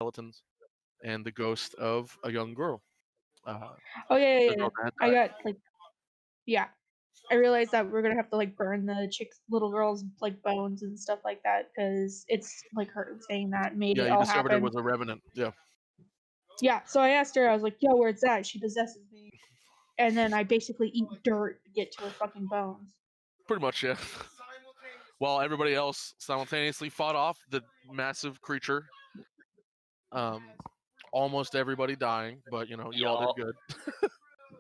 skeletons and the ghost of a young girl. Oh yeah, The yeah, yeah. girl that had I died. got yeah. I realized that we're gonna have to burn the little girl's bones and stuff like that because it's her saying that made Yeah, it you all discovered it happen. was a revenant. Yeah, Yeah, so I asked her, I was like, "Yo, where it's at?" She possesses me, and then I basically eat dirt to get to her fucking bones. pretty much. Yeah. While everybody else simultaneously fought off the massive creature. Almost everybody dying, but you all did Y'all. good.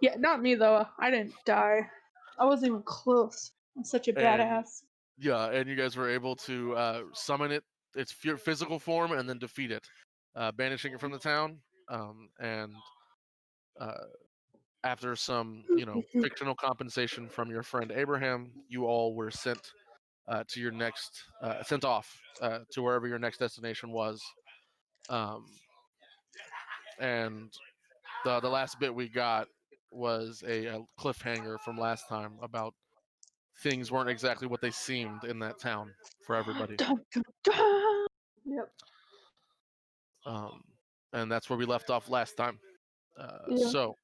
Yeah, not me though. I didn't die. I wasn't even close. I'm such a And badass. yeah, and you guys were able to summon its physical form, and then defeat it, banishing it from the town. And uh, after some, fictional compensation from your friend Abraham, you all were sent to your next, sent off to wherever your next destination was. Um, and the last bit we got was a cliffhanger from last time about things weren't exactly what they seemed in that town for everybody. Dun, dun, dun. Yep. And that's where we left off last time. Yeah. So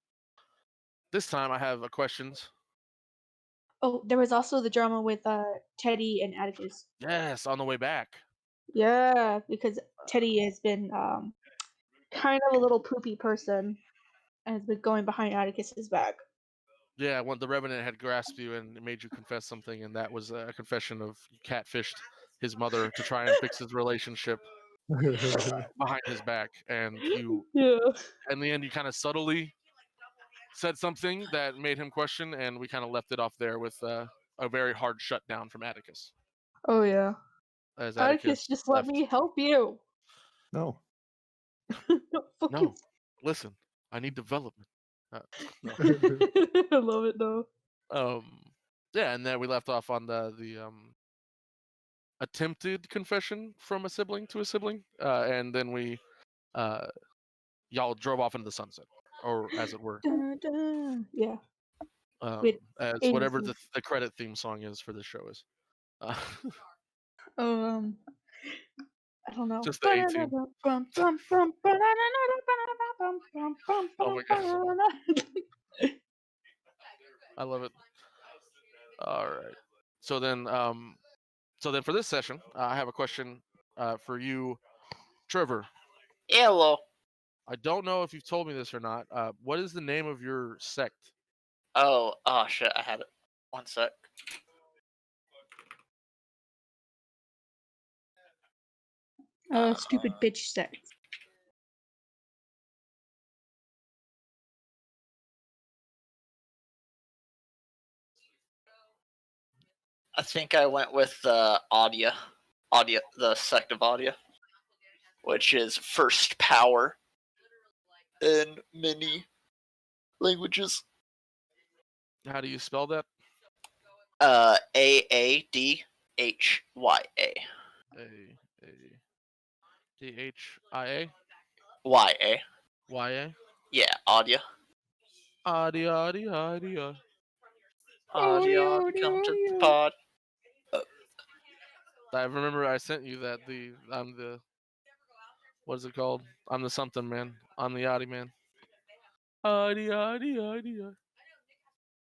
this time I have a questions. Oh, there was also the drama with Teddy and Atticus. Yes, on the way back. Yeah, because Teddy has been kind of a little poopy person and has been going behind Atticus's back. Yeah, when the Revenant had grasped you and made you confess something, and that was a confession of you catfished his mother to try and fix his relationship behind his back, and you, Yeah. in the end, you kind of subtly said something that made him question, and we kind of left it off there with a very hard shutdown from Atticus. Oh yeah. As Atticus, Atticus just let left. me help you. No. Fucking. No, listen, I need development. No. I love it though. Yeah, and then we left off on the attempted confession from a sibling to a sibling, and then we y'all drove off into the sunset, or as it were, Dun, dun. Yeah. as whatever the credit theme song is for this show is. I don't know. Just the A-team. Oh my god, I love it. All right, so then for this session, I have a question for you, Trevor. Hello. I don't know if you've told me this or not. What is the name of your sect? Oh shit, I had it. One sec. Stupid bitch sect. I think I went with Audia, the sect of Audia, which is first power in many languages. How do you spell that? AADHYA. AADHIA. YA. YA. Yeah, Audia. Audia. Audia, come to the pod. I remember I sent you that. I'm the what is it called? I'm the something man. I'm the Audi man. Audi.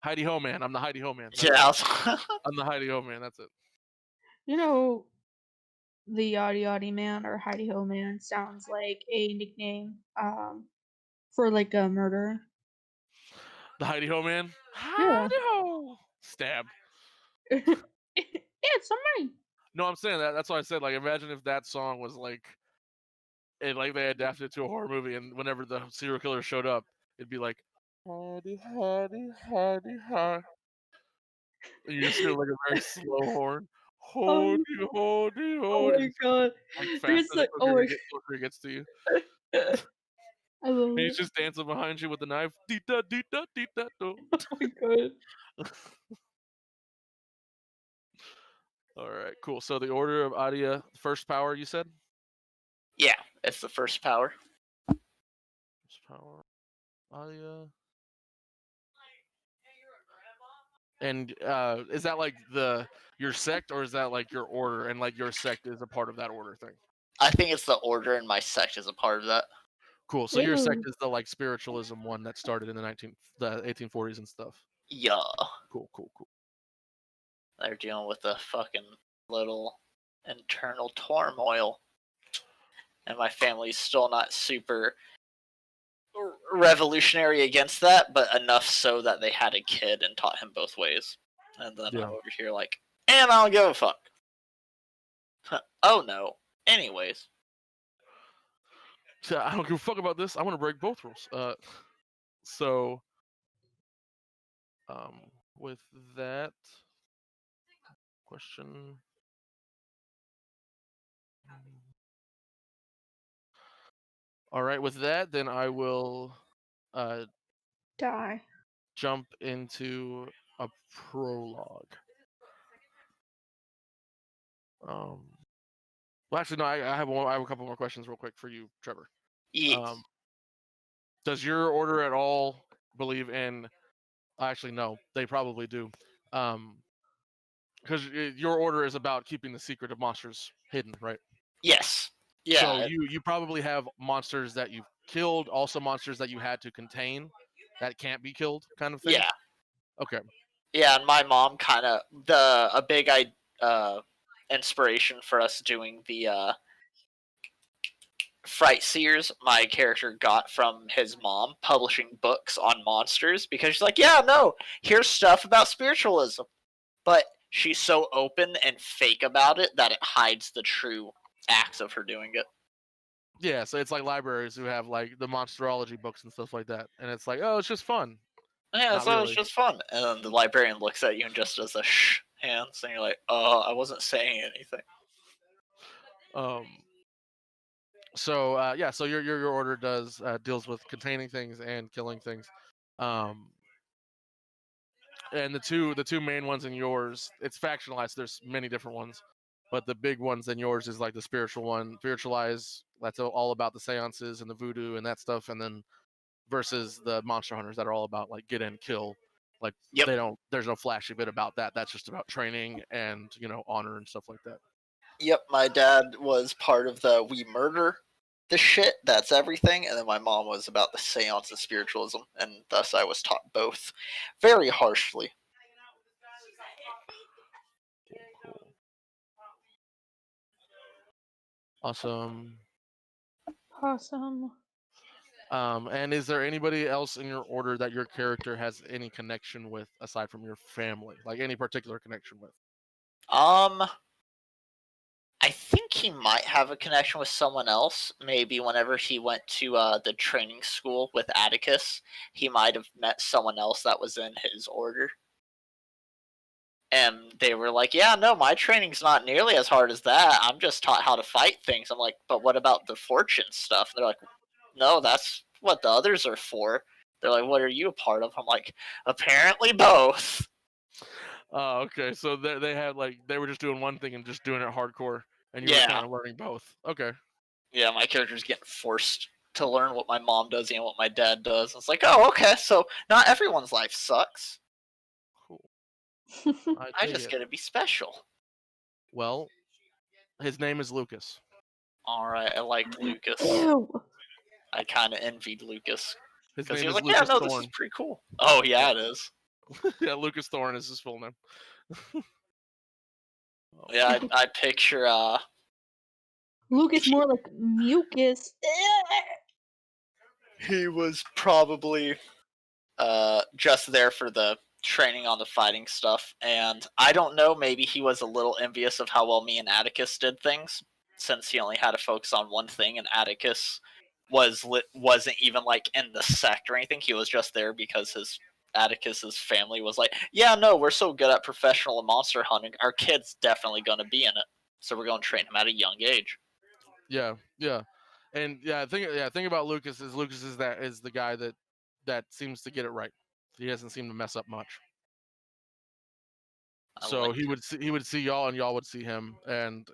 Heidi Ho man. I'm the Heidi Ho man. Yeah. I'm the Heidi Ho man. That's it. You know, the Yachty Man or Heidi Ho Man sounds like a nickname for a murderer. The Heidi Ho man. Yeah. Heidi Ho. Stab. It's somebody. No, I'm saying that. That's why I said, imagine if that song was they adapted it to a horror movie, and whenever the serial killer showed up, it'd be like, Heidi. And you just hear a very slow horn. Hody. Oh my god. Faster the Oh my closer it gets to you. I love And he's it. just dancing behind you with the knife. Dee-da, dee-da, dee-da, do. Oh my god. All right, cool. So the order of Adia, first power, you said? Yeah, it's the first power. First power, Adia. And is that your sect, or is that your order, and your sect is a part of that order thing? I think it's the order, and my sect is a part of that. Cool. So your sect Ew. is the, like, spiritualism one that started in the Ew. spiritualism one that started in the 1840s and stuff. Yeah, Cool. they're dealing with a fucking little internal turmoil, and my family's still not super revolutionary against that, but enough so that they had a kid and taught him both ways. And then Yeah. I'm over here like, and I don't give a fuck. Oh no. Anyways, So I don't give a fuck about this. I want to break both rules. So, with that question, all right. With that, then I will Die. jump into a prologue. Well, actually, no. I have a couple more questions, real quick, for you, Trevor. yes. Does your order at all believe in? Actually, no. They probably do, because your order is about keeping the secret of monsters hidden, right? Yes. Yeah. So you probably have monsters that you've killed, also monsters that you had to contain that can't be killed, kind of thing. Yeah. Okay. Yeah, and my mom kind of a big inspiration for us doing the Frightseers, my character got from his mom publishing books on monsters, because she's like, yeah, no, here's stuff about spiritualism, but she's so open and fake about it that it hides the true acts of her doing it. Yeah, so it's like libraries who have like the monsterology books and stuff like that, and it's like, oh, it's just fun. Yeah, Not so really. it's just fun. And then the librarian looks at you and just does a shh hands, and you're like, I wasn't saying anything. So yeah, so your order does deals with containing things and killing things, and the two main ones in yours, it's factionalized. There's many different ones, but the big ones in yours is like the spiritual one, spiritualize. That's all about the seances and the voodoo and that stuff, and then versus the monster hunters that are all about like get in, kill. Like Yep. there's no flashy bit about that. That's just about training and honor and stuff like that. Yep, my dad was part of the we murder the shit, that's everything, and then my mom was about the seance and spiritualism, and thus I was taught both very harshly. Cool. Awesome. And is there anybody else in your order that your character has any connection with aside from your family? Like any particular connection with? I think he might have a connection with someone else. Maybe whenever he went to the training school with Atticus, he might have met someone else that was in his order. And they were like, yeah, no, my training's not nearly as hard as that. I'm just taught how to fight things. I'm like, but what about the fortune stuff? And they're like, no, that's what the others are for. They're like, what are you a part of? I'm like, apparently both. Oh, okay. So they had they were just doing one thing and just doing it hardcore, and you were kind of learning both. Okay. Yeah, my character's getting forced to learn what my mom does and what my dad does. It's like, oh, okay, so not everyone's life sucks. Cool. I just get to be special. Well, his name is Lucas. All right, I liked Lucas. Ew. I kind of envied Lucas. His Because name he was is like, Lucas yeah, no, Thorne. this is pretty cool. Oh, yeah, it is. Yeah, Lucas Thorne is his full name. Yeah, I picture Lucas more like mucus. he was probably just there for the training on the fighting stuff, and I don't know, maybe he was a little envious of how well me and Atticus did things, since he only had to focus on one thing, and Atticus wasn't even like in the sect or anything. He was just there because Atticus's family was like, yeah, no, we're so good at professional monster hunting, our kid's definitely going to be in it, so we're going to train him at a young age. Yeah, and thing about Lucas is the guy that seems to get it right. He doesn't seem to mess up much. So he would see y'all, and y'all would see him, and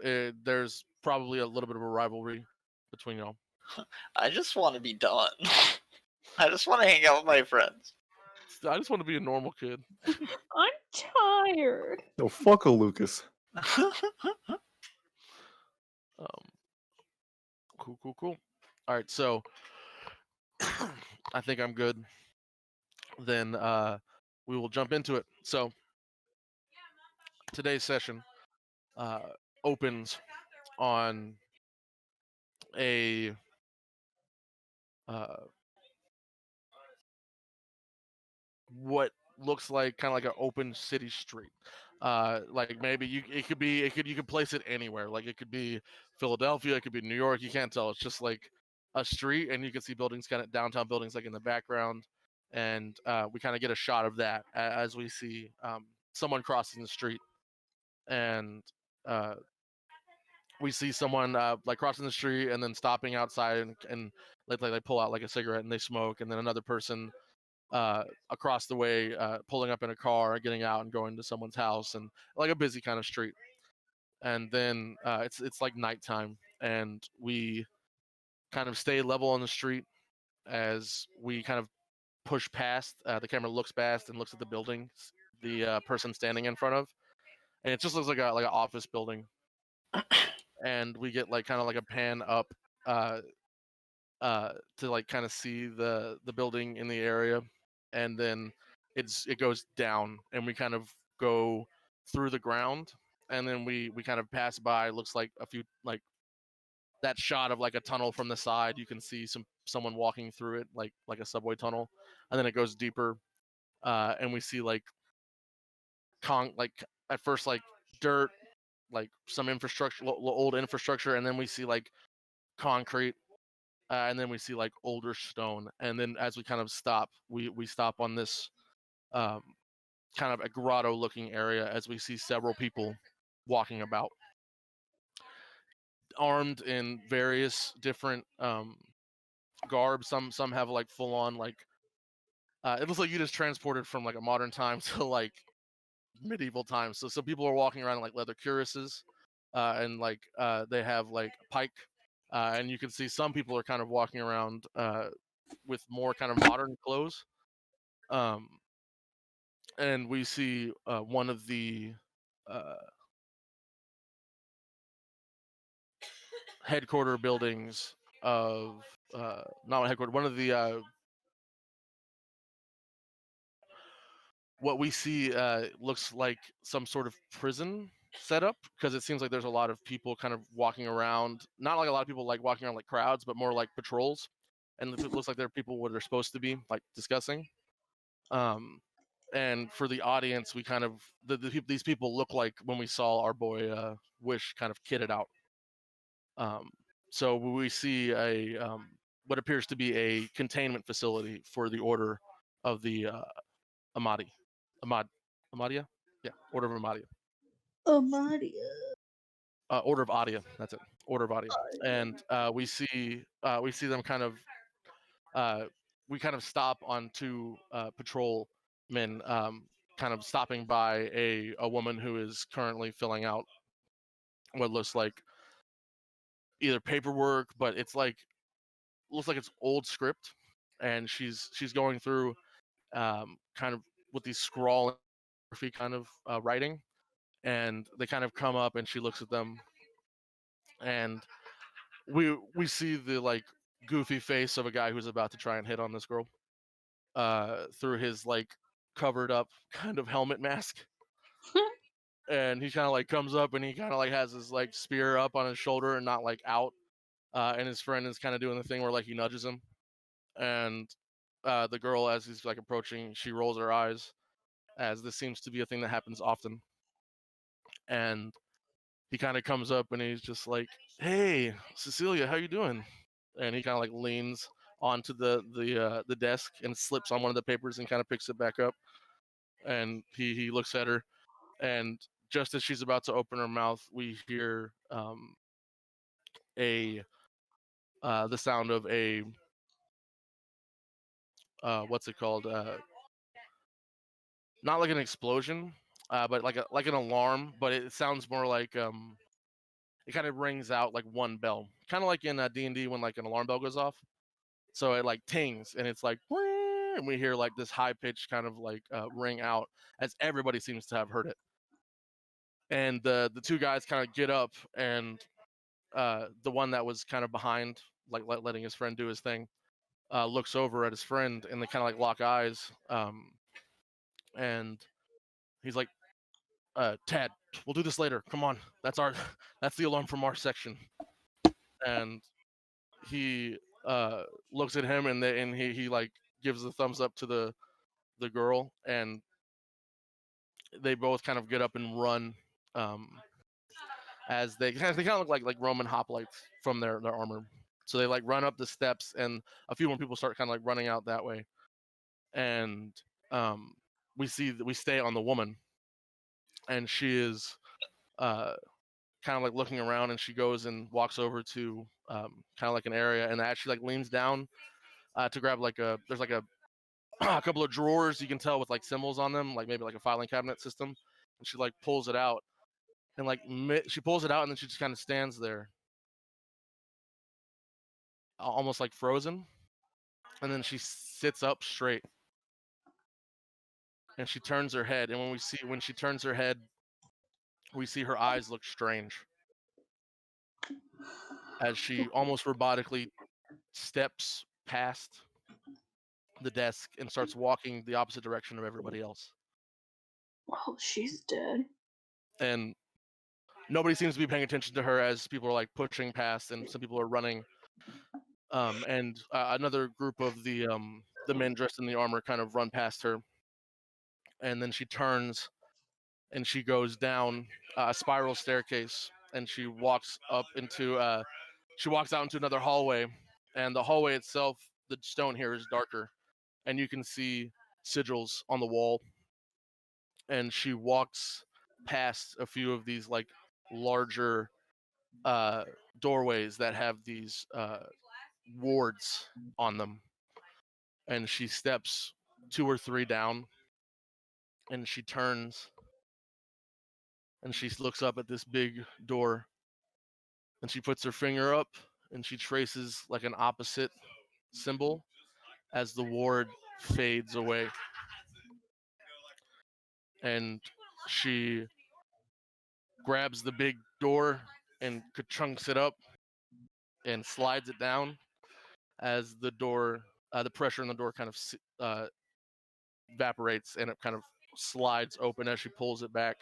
there's probably a little bit of a rivalry between y'all. I just want to be done. I just want to hang out with my friends. I just want to be a normal kid. I'm tired. No, fuck a Lucas. Um, Cool. All right, so I think I'm good. Then we will jump into it. So today's session opens on a what looks like kind of like an open city street. Like maybe you could place it anywhere. Like it could be Philadelphia, it could be New York. You can't tell. It's just like a street, and you can see buildings, kind of downtown buildings, like in the background. And we kind of get a shot of that as we see someone crossing the street, and uh, we see someone like crossing the street and then stopping outside and like they pull out like a cigarette and they smoke, and then another person across the way pulling up in a car, getting out and going to someone's house, and like a busy kind of street. And then it's like nighttime, and we kind of stay level on the street as we kind of push past. The camera looks past and looks at the building, the person standing in front of, and it just looks like an office building. And we get like kind of like a pan up uh, to like kind of see the building in the area, and then it goes down, and we kind of go through the ground, and then we kind of pass by. It looks like a few like that shot of like a tunnel from the side. You can see someone walking through it like a subway tunnel, and then it goes deeper, and we see like like at first like dirt, like some infrastructure, old infrastructure, and then we see like concrete, and then we see like older stone, and then as we kind of stop, we stop on this um, kind of a grotto looking area as we see several people walking about, armed in various different garb. Some have like full on like it looks like you just transported from like a modern time to like medieval times. So some people are walking around in like leather cuirasses, and like they have like pike, and you can see some people are kind of walking around with more kind of modern clothes. Um, and we see one of the uh, headquarter buildings of not headquarter, one of the what we see looks like some sort of prison setup, because it seems like there's a lot of people kind of walking around, not like a lot of people like walking around like crowds, but more like patrols, and it looks like they're people what they're supposed to be like discussing. um and for the audience, we kind of these people look like when we saw our boy Wish kind of kitted out. um so we see a what appears to be a containment facility for the order of the Amadi. Ahmad Ahmadiyya? Yeah, Order of Ahmadiyya. Amadia. Order of Adia. That's it. Order of Adia. And we see them kind of we kind of stop on two patrolmen, kind of stopping by a woman who is currently filling out what looks like either paperwork, but it's like looks like it's old script, and she's going through kind of with these scrawling kind of writing, and they kind of come up, and she looks at them, and we see the like goofy face of a guy who's about to try and hit on this girl through his like covered up kind of helmet mask. And he kind of like comes up, and he kind of like has his like spear up on his shoulder and not like out, and his friend is kind of doing the thing where like he nudges him, and the girl, as he's like approaching, she rolls her eyes, as this seems to be a thing that happens often. And he kind of comes up, and he's just like, "Hey, Cecilia, how you doing?" And he kind of like leans onto the desk and slips on one of the papers and kind of picks it back up. And he looks at her, and just as she's about to open her mouth, we hear a the sound of a what's it called? Not like an explosion, but like an alarm. But it sounds more like it kind of rings out like one bell, kind of like in D&D when like an alarm bell goes off. So it like tings, and it's like, and we hear like this high pitched kind of like ring out, as everybody seems to have heard it. And the two guys kind of get up, and the one that was kind of behind, like letting his friend do his thing, looks over at his friend, and they kind of like lock eyes. And he's like, Tad, we'll do this later. Come on, that's the alarm from our section. And he looks at him, and he like gives the thumbs up to the girl, and they both kind of get up and run. As they kind of look like Roman hoplites from their armor. So they like run up the steps, and a few more people start kind of like running out that way. And we stay on the woman, and she is kind of like looking around, and she goes and walks over to kind of like an area, and actually like leans down to grab there's like a a couple of drawers you can tell with like symbols on them, like maybe like a filing cabinet system, and she like pulls it out, and like she pulls it out, and then she just kind of stands there, almost like frozen, and then she sits up straight, and she turns her head, and when she turns her head, we see her eyes look strange as she almost robotically steps past the desk and starts walking the opposite direction of everybody else. Well, she's dead. And nobody seems to be paying attention to her as people are like pushing past, and some people are running. And another group of the men dressed in the armor kind of run past her, and then she turns and she goes down a spiral staircase, and she walks out into another hallway, and the hallway itself, the stone here is darker, and you can see sigils on the wall, and she walks past a few of these like larger doorways that have these wards on them, and she steps 2 or 3 down, and she turns, and she looks up at this big door, and she puts her finger up, and she traces like an opposite symbol as the ward fades away, and she grabs the big door and chunks it up and slides it down as the door, the pressure in the door kind of evaporates, and it kind of slides open as she pulls it back.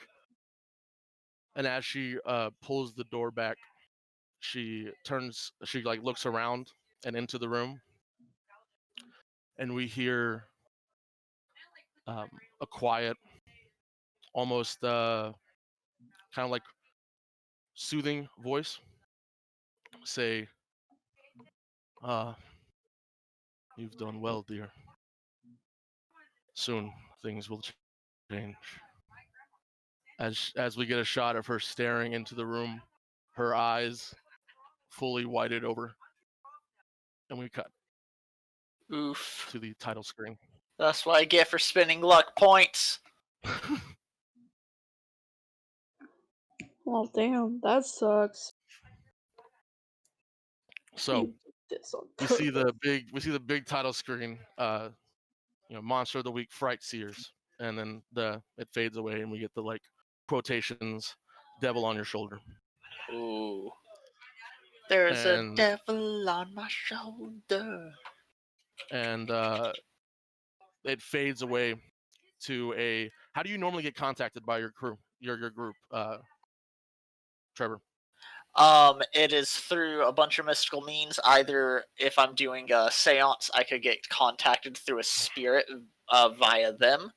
And as she pulls the door back, she like looks around and into the room, and we hear a quiet, almost kind of like soothing voice say, "You've done well, dear. Soon things will change." As we get a shot of her staring into the room, her eyes fully whited over, and we cut Oof. to the title screen. That's what I get for spending luck points. Well, damn, that sucks. So You did this on we see purpose. the big title screen, Monster of the Week, Frightseers, and then it fades away, and we get the like quotations, "Devil on your shoulder." Ooh. There's a And devil on my shoulder. and it fades away to a. How do you normally get contacted by your crew, your group, Trevor? It is through a bunch of mystical means. Either if I'm doing a seance, I could get contacted through a spirit via them.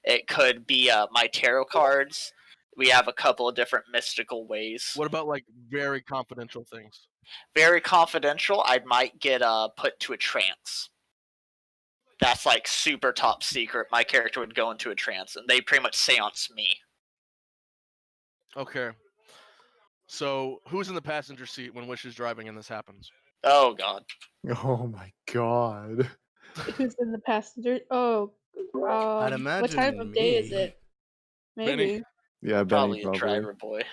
It could be my tarot cards. We have a couple of different mystical ways. What about like very confidential things? Very confidential, I might get put to a trance. That's like super top secret. My character would go into a trance, and they pretty much seance me. Okay. So who's in the passenger seat when Wish is driving and this happens? Oh god. Oh my god. Who's in the passenger? Oh, I'd what imagine time of day is me. it? Benny? Maybe. Yeah, Probably Benny, a driver boy.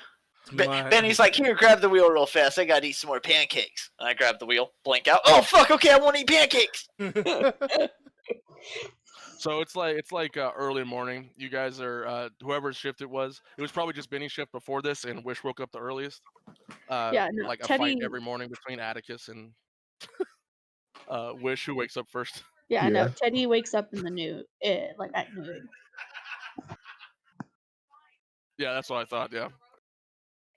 My- Benny's like, here, grab the wheel real fast. I gotta eat some more pancakes. And I grab the wheel, blink out. Oh fuck! Okay, I want to eat pancakes. So it's like early morning. You guys are whoever's shift it was. It was probably just Benny's shift before this, and Wish woke up the earliest. Yeah, no, Like a Teddy. fight every morning between Atticus and Wish, who wakes up first. Yeah, no, Yeah. Teddy wakes up in the noon, like at noon. Yeah, that's what I thought. Yeah.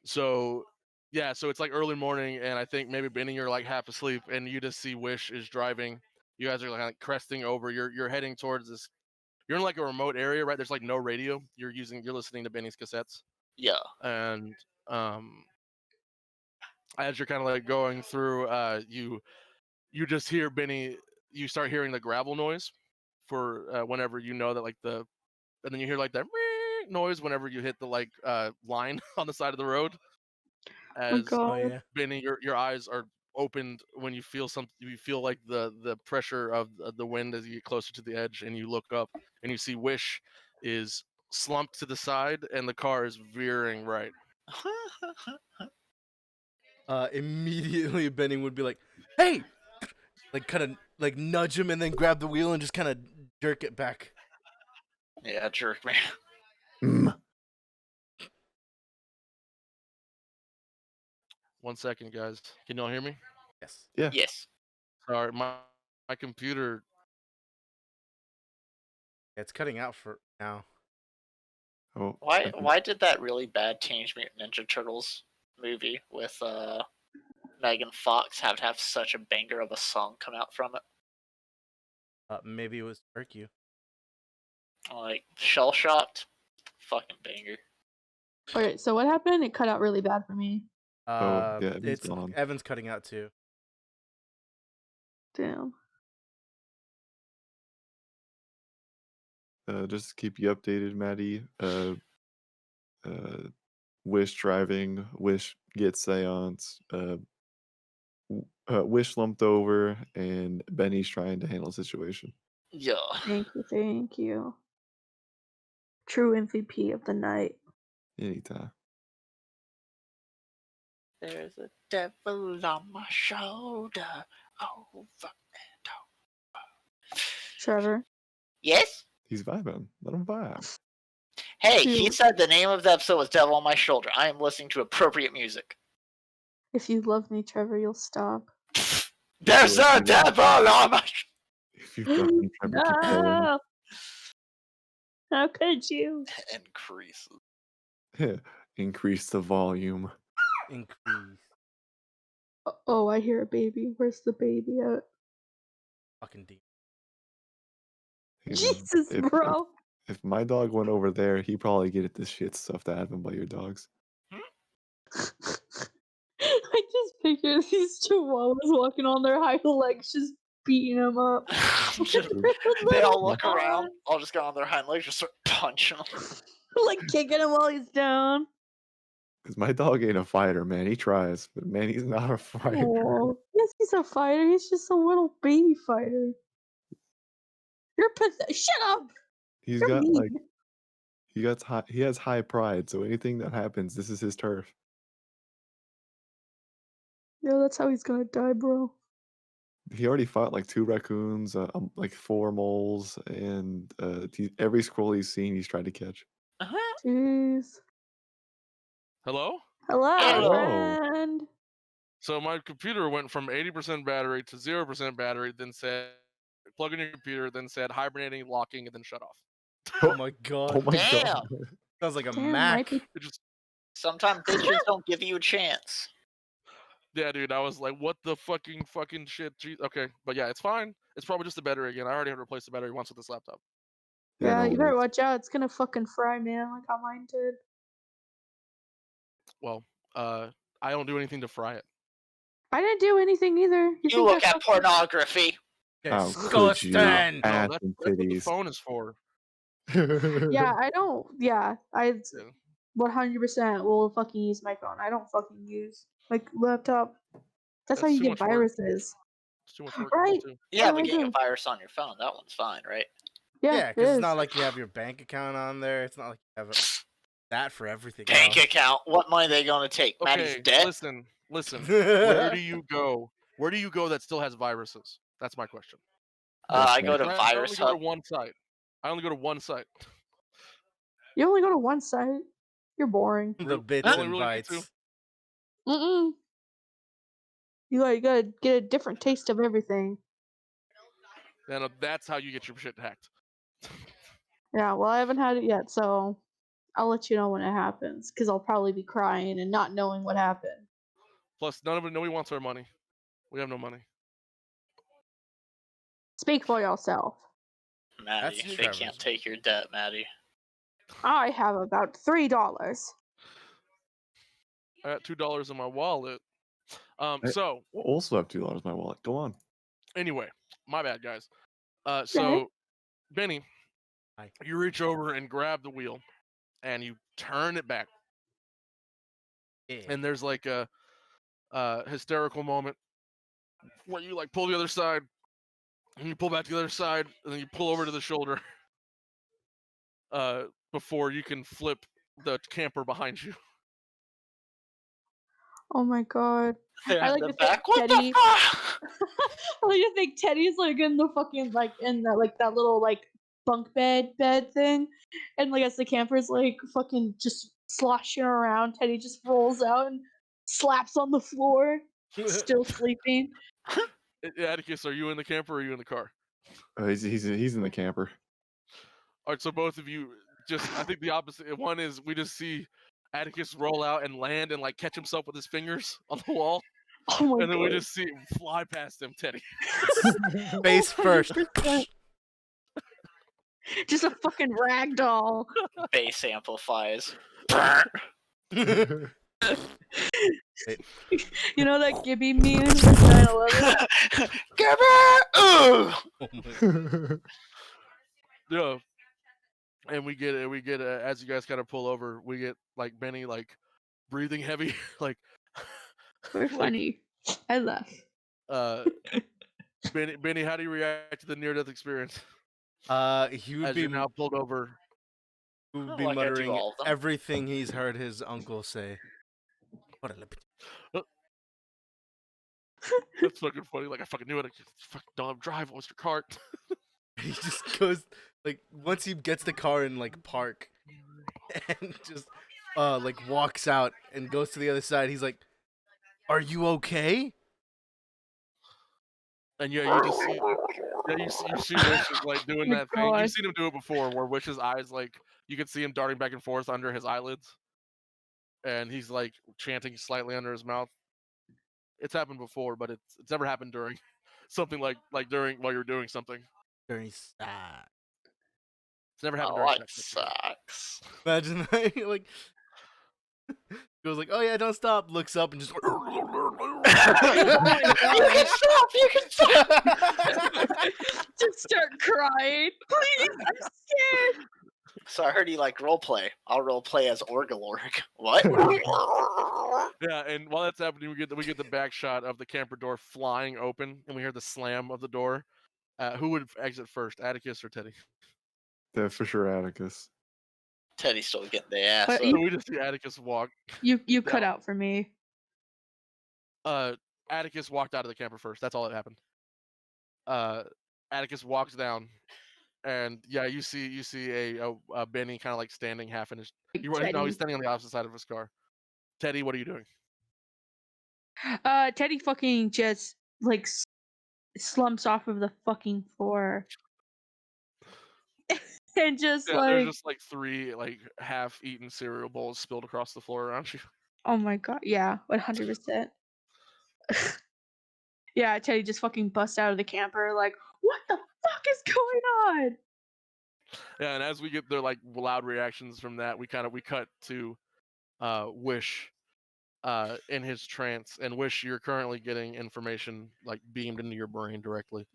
So yeah, so it's like early morning, and I think maybe Benny, you're like half asleep, and you just see Wish is driving. You guys are like cresting over. You're heading towards this. You're in like a remote area, right? There's like no radio. You're listening to Benny's cassettes, Yeah. and as you're kind of like going through, you just hear Benny. You start hearing the gravel noise for whenever you know that like and then you hear like that noise whenever you hit the like line on the side of the road. Oh As god. Oh yeah. Benny, your eyes are opened when you feel something. You feel like the pressure of the wind as you get closer to the edge, and you look up and you see Wish is slumped to the side, and the car is veering right. Immediately Benny would be like, "Hey!" Like kind of like nudge him and then grab the wheel and just kind of jerk it back. Yeah, jerk me. Mm. 1 second, guys. Can y'all hear me? Yes. Yeah. Yes. Sorry, my computer. It's cutting out for now. Oh, Why did that really bad Teenage Mutant Ninja Turtles movie with Megan Fox have to have such a banger of a song come out from it? Maybe it was jerk you. Like Shell Shocked, fucking banger. Okay, so what happened? It cut out really bad for me. yeah, Evan's It's gone. Evan's cutting out too. Damn. Just to keep you updated, Maddie. Wish driving. Wish gets seance. Wish slumped over, and Benny's trying to handle the situation. Yeah. Thank you. True MVP of the night. Anytime. There's a devil on my shoulder. Over and over. Trevor. Yes? He's vibing. Let him vibe. Hey, he Dude. said the name of the episode was Devil on My Shoulder. I am listening to appropriate music. If you love me, Trevor, you'll stop. There's a devil on my shoulder. If you love me, Trevor, keep going. No! How could you? Increases. Increase the volume. Increase. Oh, I hear a baby. Where's the baby at? Fucking deep. Hey, man, Jesus, bro. If my dog went over there, he'd probably get this shit stuff to happen by your dogs. I just picture these chihuahuas walking on their hind legs, just beating him up. They all look around, all just got on their hind legs, just start punching him. Like kicking him while he's down. Because my dog ain't a fighter, man. He tries, but man, he's not a fighter. Oh, yes, he's a fighter. He's just a little baby fighter. You're pathetic. Shut up. He's You're got mean. like he has high pride, so anything that happens, this is his turf. Yeah, that's how he's gonna die, bro. He already fought like 2 raccoons, like 4 moles, and every squirrel he's seen, he's tried to catch. Jeez. Hello? Hello, Hello. friend. So my computer went from 80% battery to 0% battery, then said plug in your computer, then said hibernating, locking, and then shut off. Oh my god. Oh my Damn. god! Sounds like a Damn, Mac. might be- It just Sometimes bitches don't give you a chance. yeah, dude. I was like, what the fucking shit? Okay, but yeah, it's fine. It's probably just the battery again. I already had to replace the battery once with this laptop. Yeah, no you better worries. watch out. It's gonna fucking fry, man, like how mine did. Well, I don't do anything to fry it. I didn't do anything either. You think look I at fucking- pornography. How could you? Disgusting. No, Ass that's and what the titties. phone is for. Yeah, I don't. Yeah, I Yeah. 100% will fucking use my phone. I don't fucking use like laptop. That's how That's you too get much work. viruses. It's too much work. Right. Too. Yeah, Oh, but I getting a do. virus on your phone, that one's fine, right? Yeah, Yeah, it because is. it's not like you have your bank account on there. It's not like you have that for everything. Bank else. account. What money they gonna take? Maddie's Okay, debt? listen. Where do you go? Where do you go that still has viruses? That's my question. I go to I Virus only go to Hub. one site. I only go to one site. You only go to one site. You're boring. The Real- bits you only and really need to. bytes. Mm-mm. You gotta get a different taste of everything. And that's how you get your shit hacked. Yeah, well, I haven't had it yet, so I'll let you know when it happens, because I'll probably be crying and not knowing what happened. Plus, nobody wants our money. We have no money. Speak for yourself. Maddie, That's they Trevor's. can't take your debt, Maddie. I have about $3. I got $2 in my wallet. Hey. So Also have $2 in my wallet. Go on. anyway, my bad, guys. Okay. So Benny, Hi. you reach over and grab the wheel, and you turn it back, Yeah. and there's like a hysterical moment where you like pull the other side, and you pull back to the other side, and then you pull over to the shoulder. Before you can flip the camper behind you. Oh my god. They're I in like the to think back. What Teddy. the fuck? I like to think Teddy's like in the fucking like in the like that little like bunk bed thing, and like as the camper's like fucking just sloshing around, Teddy just rolls out and slaps on the floor, still sleeping. Atticus, are you in the camper or are you in the car? He's in the camper. All right, so both of you just, I think the opposite. One is we just see Atticus roll out and land and like catch himself with his fingers on the wall, Oh my and then we god. just see him fly past him, Teddy. Face first. 100%. Just a fucking rag doll. Bass amplifies. You know that Gibby meme with 9/11? Gabber! Ooh! Oh my- Yeah, and we get as you guys kind of pull over, we get like Benny like breathing heavy, like We're funny. I laugh. Benny, how do you react to the near-death experience he would as be you're now pulled over? he would Not be like I do muttering all of them. everything he's heard his uncle say. What a lip- That's fucking funny. Like I fucking knew it. I fucking don't drive. What's your cart? He just goes like once he gets the car in like park and just like walks out and goes to the other side. He's like, "Are you okay?" And yeah, you just see, you see Wish is like doing My that thing. God. You've seen him do it before, where Wish's eyes like you can see him darting back and forth under his eyelids, and he's like chanting slightly under his mouth. It's happened before, but it's never happened during something like during while you're doing something. Very sad. It's never My happened during life sex. sucks. Imagine that. Like goes like, "Oh yeah, don't stop." Looks up and just. my You can stop! You can stop! Just start crying. Please, I'm scared. So I heard you like roleplay. I'll roleplay as Orgalorg. What? Yeah, and while that's happening, we get the back shot of the camper door flying open, and we hear the slam of the door. Who would exit first, Atticus or Teddy? Yeah, for sure, Atticus. Teddy's still getting the ass But up. So we just see Atticus walk. You cut out for me. Atticus walked out of the camper first. That's all that happened. Atticus walks down, and yeah, you see a Benny kind of like standing half in his. No, Teddy. he's standing on the opposite side of his car. Teddy, what are you doing? Teddy fucking just like slumps off of the fucking floor. And just Yeah, there's like, just like 3 like half-eaten cereal bowls spilled across the floor around you. oh my god, yeah, 100%. Yeah, Teddy just fucking busts out of the camper like, what the fuck is going on? Yeah, and as we get the like loud reactions from that, we cut to Wish in his trance, and Wish, you're currently getting information like beamed into your brain directly.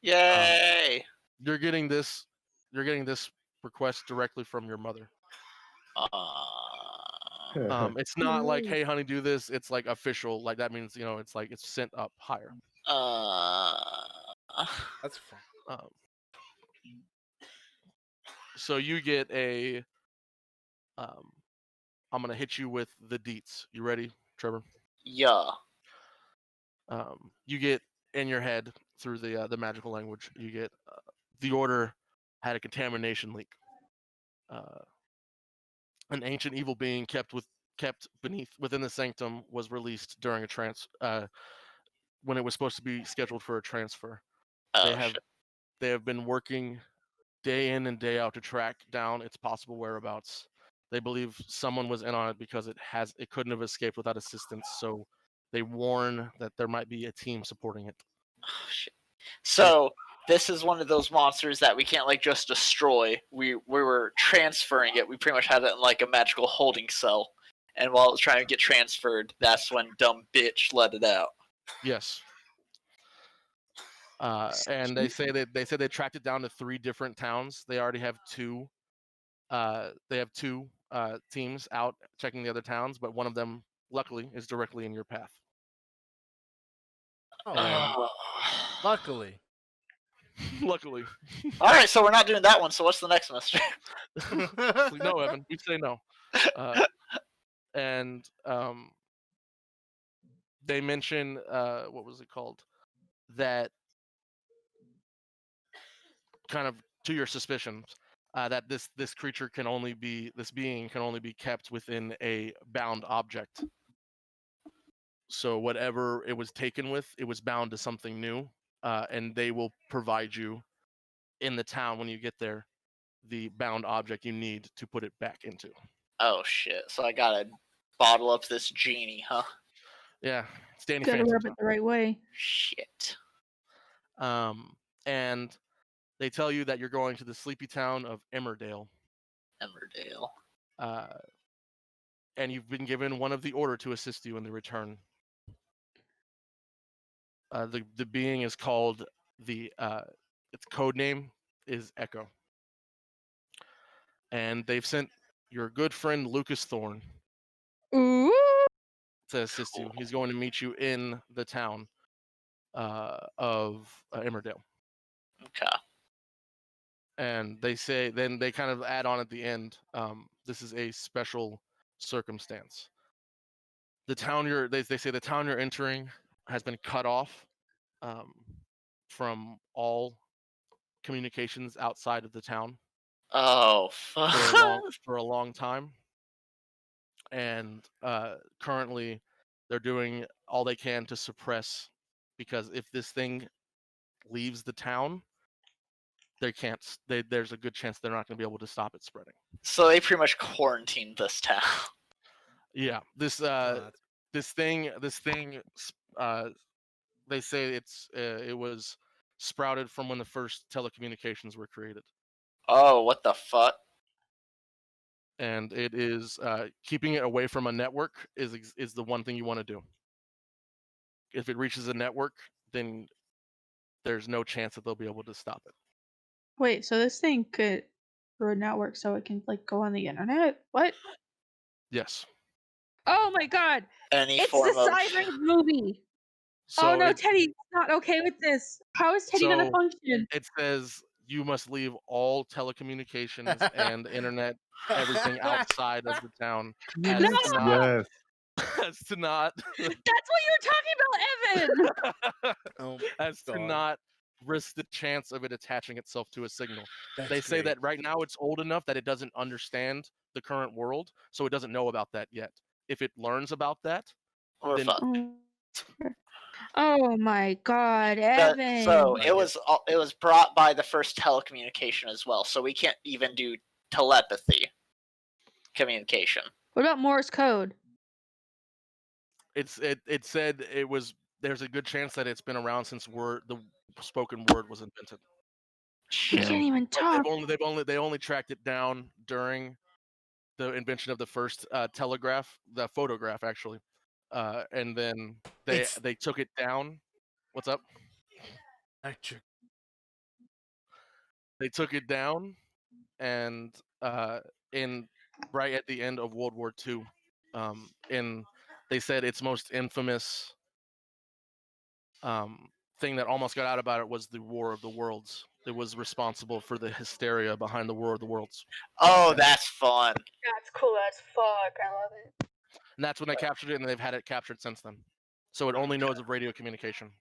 Yay! You're getting this request directly from your mother. It's not like, hey honey, do this. It's like official. Like that means, it's like it's sent up higher. That's fun. So you get a I'm gonna hit you with the deets. You ready, Trevor? Yeah. You get in your head through the magical language. You get the order had a contamination leak. An ancient evil being kept within the sanctum was released during a when it was supposed to be scheduled for a transfer. Oh, They have shit. they have been working day in and day out to track down its possible whereabouts. They believe someone was in on it because it couldn't have escaped without assistance. So they warn that there might be a team supporting it. Oh, shit. So this is one of those monsters that we can't like just destroy. We were transferring it. We pretty much had it in like a magical holding cell. And while it was trying to get transferred, that's when dumb bitch let it out. Yes. And they say they tracked it down to 3 different towns. They already have 2. They have 2 teams out checking the other towns, but one of them, luckily, is directly in your path. Oh, And luckily. luckily, All right, so we're not doing that one. So what's the next mystery? no, Evan, we say no. And they mention what was it called? That kind of to your suspicions. That this being can only be kept within a bound object. So whatever it was taken with, it was bound to something new, and they will provide you in the town when you get there the bound object you need to put it back into. Oh shit! So I gotta bottle up this genie, huh? Yeah, it's Danny Gotta Phantom rub it the right way. Shit. And they tell you that you're going to the sleepy town of Emmerdale. Emmerdale. And you've been given one of the order to assist you in the return. The being is called its code name is Echo. And they've sent your good friend Lucas Thorne Ooh. to assist you. He's going to meet you in the town of Emmerdale. Okay. And they say, then they kind of add on at the end, this is a special circumstance. The town they say the town you're entering has been cut off from all communications outside of the town Oh for fuck. a long time, and currently they're doing all they can to suppress, because if this thing leaves the town, there's a good chance they're not going to be able to stop it spreading. So they pretty much quarantined this town. Yeah, this thing they say it was sprouted from when the first telecommunications were created, Oh, what the fuck? and it is keeping it away from a network is the one thing you want to do. If it reaches a network, then there's no chance that they'll be able to stop it. Wait, so this thing could through a network so it can like go on the internet? What? Yes. Oh my god! Any It's form the of Siren movie. So Oh no, Teddy's not okay with this. How is Teddy gonna So- function? it says you must leave all telecommunications and internet, everything outside of the town, as No! to not, Yes. as to not, That's what you were talking about, Evan! Oh, as to God. not risk the chance of it attaching itself to a signal. That's They say great. that right now it's old enough that it doesn't understand the current world, so it doesn't know about that yet. If it learns about that, we're then- fucked. Oh my god, But- Evan. So Like it was brought by the first telecommunication as well. So we can't even do telepathy communication. What about Morse code? it said there's a good chance that it's been around since the spoken word was invented. We Yeah. can't even But talk. they only tracked it down during the invention of the first the photograph actually, and then they took it down. What's up? Electric. They took it down, and in right at the end of World War II, they said its most infamous thing that almost got out about it was the War of the Worlds. It was responsible for the hysteria behind the War of the Worlds. Oh, that's fun. That's cool as fuck. I love it. And that's when they captured it, and they've had it captured since then. So it only knows of radio communication.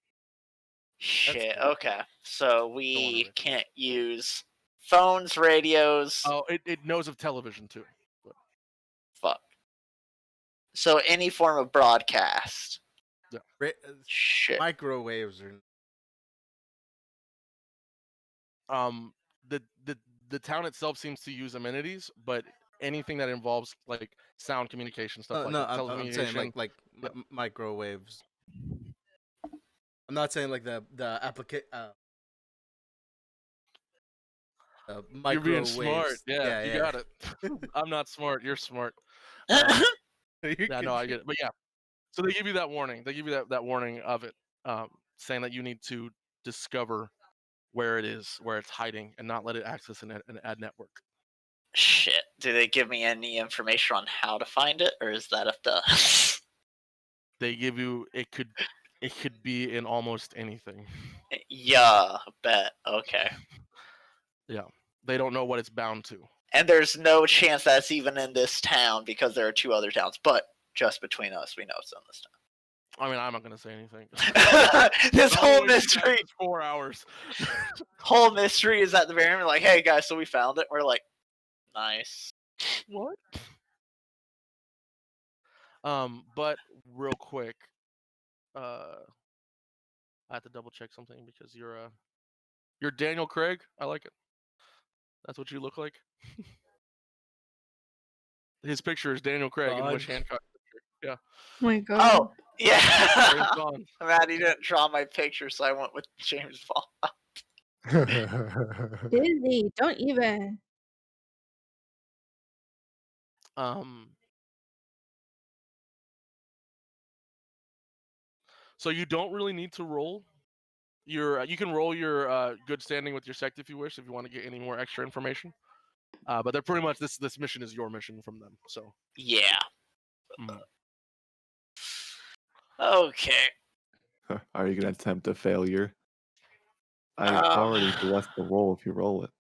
Shit. cool. Okay. So Don't we worry. can't use Phones, radios. Oh, it knows of television too. Fuck. So any form of broadcast. Shit. Microwaves are The town itself seems to use amenities, but anything that involves like sound communication stuff like no, that, I'm saying telecommunication. like microwaves. I'm not saying like the You're being smart. microwaves. Yeah, you yeah. got it. I'm not smart. You're smart. You Yeah, can- no, I get it. But yeah, so they give you that warning. They give you that warning of it, saying that you need to discover where it is, where it's hiding, and not let it access an ad network. Shit. Do they give me any information on how to find it, or is that up to us? They give you it could be in almost anything. Yeah, bet. Okay. Yeah, they don't know what it's bound to. And there's no chance that's even in this town because there are 2 other towns. But just between us, we know it's in this I mean, I'm not gonna say anything. town. This whole Otherwise, you guys, mystery, it's 4 hours. whole mystery is at the very end. Like, hey guys, so we found it. We're like, nice. What? But real quick, I have to double check something because you're Daniel Craig. I like it. That's what you look like. His picture is Daniel Craig in Wish God. Hancock picture. Yeah. Oh my god. Oh, yeah. James Bond. Maddie didn't draw my picture, so I went with James Bond. Disney, don't even. So you don't really need to roll. You can roll your good standing with your sect if you wish, if you want to get any more extra information. But they're pretty much this mission is your mission from them. So Yeah. mm. Okay. Are you gonna attempt a failure? I Um, already blessed the roll if you roll it.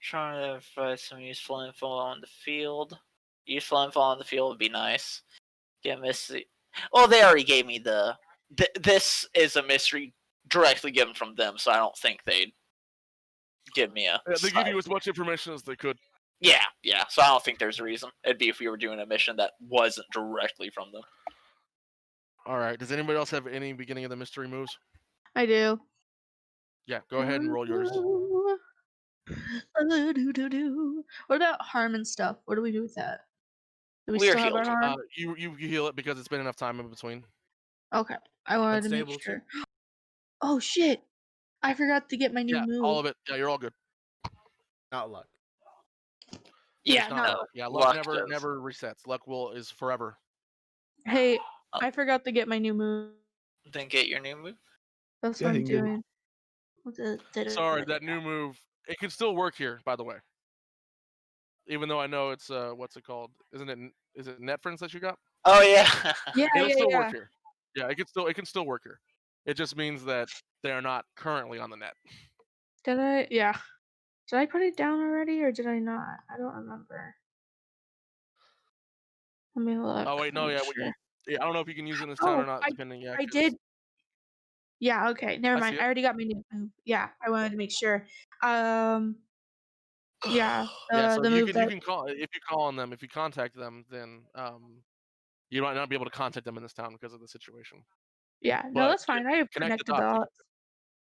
Trying to provide some useful info on the field. Useful info on the field would be nice. Get mystery. Well, they already gave me the. This is a mystery directly given from them, so I don't think they'd give me a. They give you as much information as they could. Yeah. So I don't think there's a reason. It'd be if we were doing a mission that wasn't directly from them. All right. Does anybody else have any beginning of the mystery moves? I do. Yeah, go ahead and roll yours. What about harm and stuff? What do we do with that? Do we We're still have our healed. harm? You heal it because it's been enough time in between. Okay. I wanted to make Unstable, sure. Oh shit! I forgot to get my new Yeah, move. all of it. Yeah, you're all good. Not luck. Yeah, It's not no. luck. Yeah, luck Luck never does. resets. Luck is forever. Hey, I forgot to get my new move. Then get your new move. That's Yeah, what you I'm can get it. doing. Sorry, that new move. It can still work here, by the way. Even though I know it's what's it called? Isn't it? Is it Netfriends that you got? Oh yeah. Yeah, It'll still yeah. work here. Yeah, it can still work here. It just means that they are not currently on the net. Did I? Yeah. Did I put it down already or did I not? I don't remember. Let me look. Oh wait, no, make yeah, sure. I don't know if you can use it in this town or Oh, not, depending. Yeah, I 'cause- did. Yeah. Okay. Never I mind. see I it. already got my new move. Yeah. I wanted to make sure. Yeah. Yeah, so The you move that. can call if you call on them. If you contact them, then you might not be able to contact them in this town because of the situation. Yeah. No, But that's fine. I have connect the connected the dots. dots.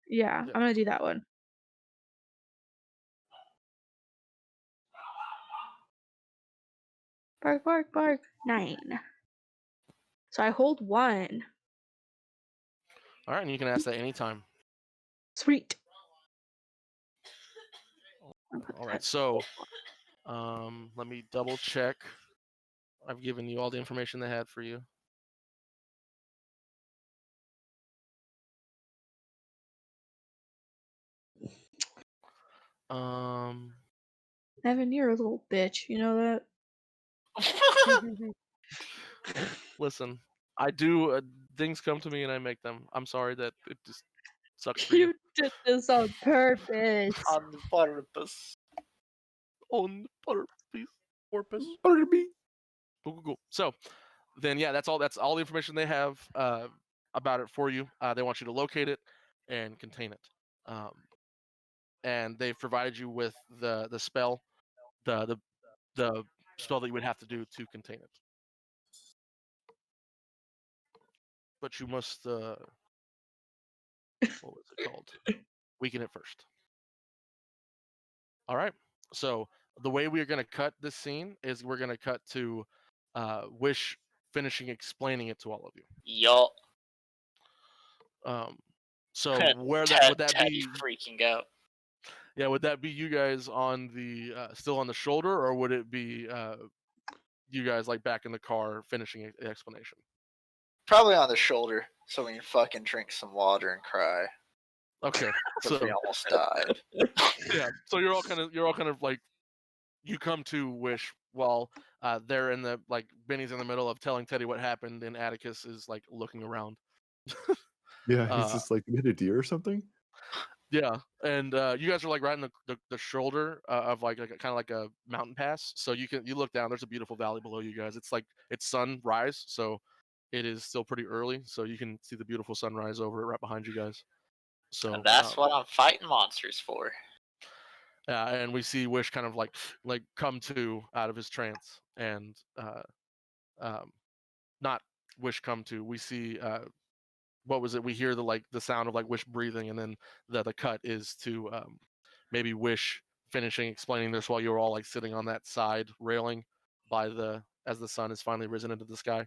Yeah. Yeah. I'm gonna do that one. Bark, bark, bark. 9. So I hold 1. All right, and you can ask that anytime. Sweet. All right, so let me double check. I've given you all the information they had for you. Evan, you're a little bitch. You know that? Listen, I do things come to me and I make them. I'm sorry that it just sucks for you. You did this on purpose. On purpose. On purpose. Porpoise. Cool. So then, yeah, that's all the information they have about it for you. They want you to locate it and contain it. and they've provided you with the spell, the spell that you would have to do to contain it. But you must what was it called? Weaken it first. All right. So the way we are going to cut this scene is we're going to cut to Wish finishing explaining it to all of you. Yup. So where that would that Teddy be? freaking out. Yeah, would that be you guys on the still on the shoulder, or would it be you guys like back in the car finishing the explanation? Probably on the shoulder, so we can fucking drink some water and cry. Okay, Because we so almost died. yeah, so you're all kind of like you come to Wish while they're in the like Benny's in the middle of telling Teddy what happened, and Atticus is like looking around. Yeah, he's just like, you hit a deer or something? Yeah, and you guys are like right in the shoulder of like kind of like a mountain pass. So you look down. There's a beautiful valley below you guys. It's like it's sunrise, so it is still pretty early. So you can see the beautiful sunrise over it right behind you guys. So And that's what I'm fighting monsters for. Yeah, and we see Wish kind of like come to out of his trance, and not Wish come to. We see what was it? We hear the sound of like Wish breathing, and then the cut is to maybe Wish finishing explaining this while you're all like sitting on that side railing by as the sun has finally risen into the sky.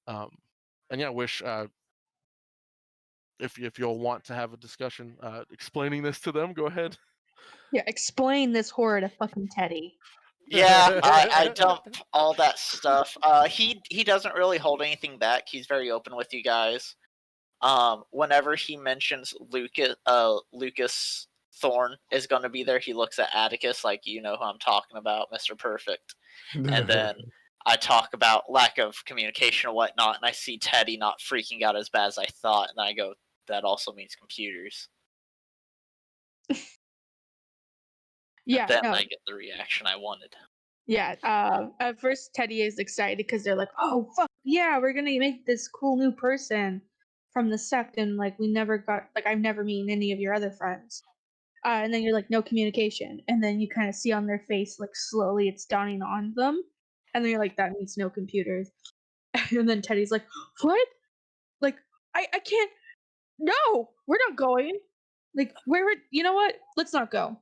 And yeah, Wish, if you'll want to have a discussion explaining this to them, go ahead. Yeah, explain this horror to fucking Teddy. Yeah, I dump all that stuff. He doesn't really hold anything back. He's very open with you guys. Whenever he mentions Lucas Thorne is going to be there, he looks at Atticus like, you know who I'm talking about, Mr. Perfect. And then I talk about lack of communication or whatnot, and I see Teddy not freaking out as bad as I thought, and I go, that also means computers. Yeah, And then no. I get the reaction I wanted. Yeah, at first Teddy is excited because they're like, oh, fuck, yeah, we're gonna make this cool new person from the sect, and like we never got, like I've never met any of your other friends. And then you're like, no communication, and then you kind of see on their face, like slowly it's dawning on them, and then you're like, that means no computers. And then Teddy's like, what? Like, I can't, no, we're not going. Like, you know what? Let's not go.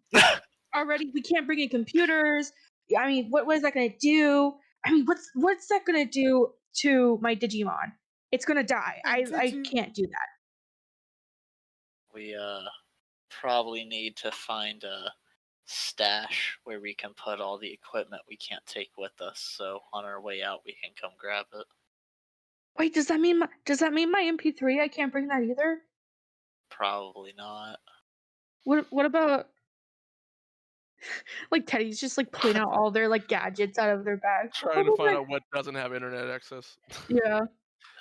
Already, we can't bring in computers. I mean, what is that going to do? I mean, what's that going to do to my Digimon? It's going to die. I can't do that. We probably need to find a stash where we can put all the equipment we can't take with us, so on our way out we can come grab it. Wait, does that mean my MP3? I can't bring that either. Probably not. What about like Teddy's just like pulling out all their like gadgets out of their bag, Trying to find out what doesn't have internet access. Yeah. And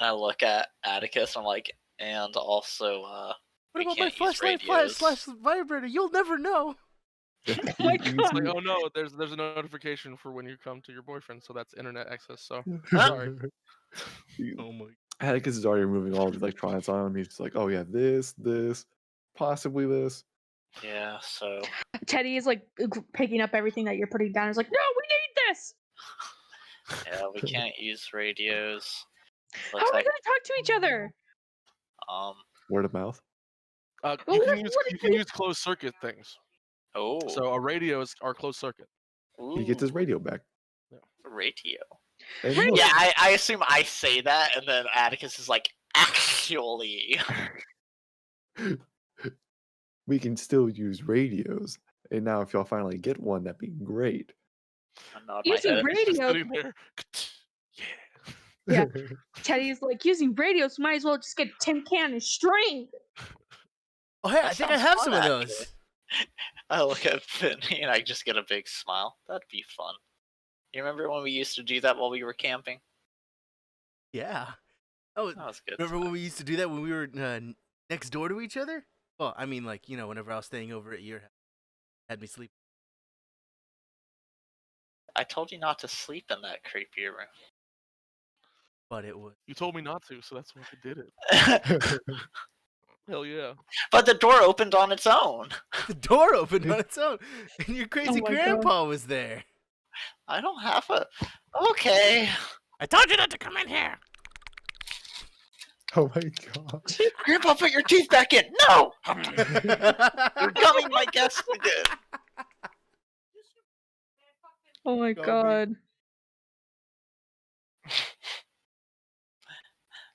I look at Atticus, I'm like, and also What we about my can't use flashlight radios. / vibrator? You'll never know. My It's God. like, oh no, there's a notification for when you come to your boyfriend, so that's internet access. So Huh? sorry. Oh my. Atticus is already removing all the electronics on him. He's just like, oh yeah, this, possibly this. Yeah, so Teddy is like picking up everything that you're putting down. He's like, no, we need this. yeah, we can't use radios. How Looks are we like gonna talk to each other? Word of mouth. Well, You what can if- use closed circuit things. oh, So a radio is our closed circuit. He gets his ooh, radio back. radio. And Radio- look, Yeah, I assume I say that, and then Atticus is like, actually. we can still use radios. And now, if y'all finally get one, that'd be great. I nod my Using head. It's just radio. sitting there. Yeah. Teddy's like, using radios, might as well just get a tin can and string. Oh hey, That I think I sounds have fun, some of actually. those. I look at Vinny and I just get a big smile. That'd be fun. You remember when we used to do that while we were camping? Yeah. Oh, That was good. remember when we used to do that when we were next door to each other? Well, I mean, like, you know, whenever I was staying over at your house, had me sleep. I told you not to sleep in that creepier room. But it was. You told me not to, so that's why I did it. Hell yeah. But the door opened on its own. The door opened on its own, and your crazy my God. grandpa was there. I don't have a. Okay. I told you not to come in here. Oh my god. Grandpa, put your teeth back in. No! You're gumming my guest again. Oh my Gummy. god.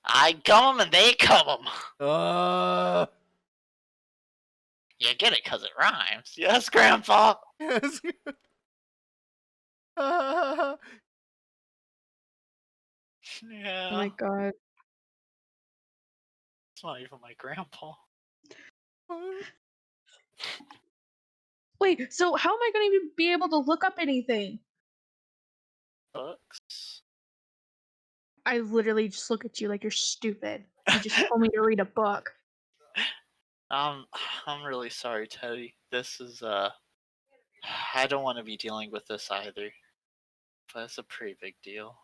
I gum 'em and they cum 'em. You get it because it rhymes. Yes, Grandpa. Yes. Yeah. Oh my god. It's not even my grandpa. Wait, so how am I gonna even be able to look up anything? Books. I literally just look at you like you're stupid. You just told me to read a book. I'm really sorry, Teddy. This is I don't want to be dealing with this either. But it's a pretty big deal.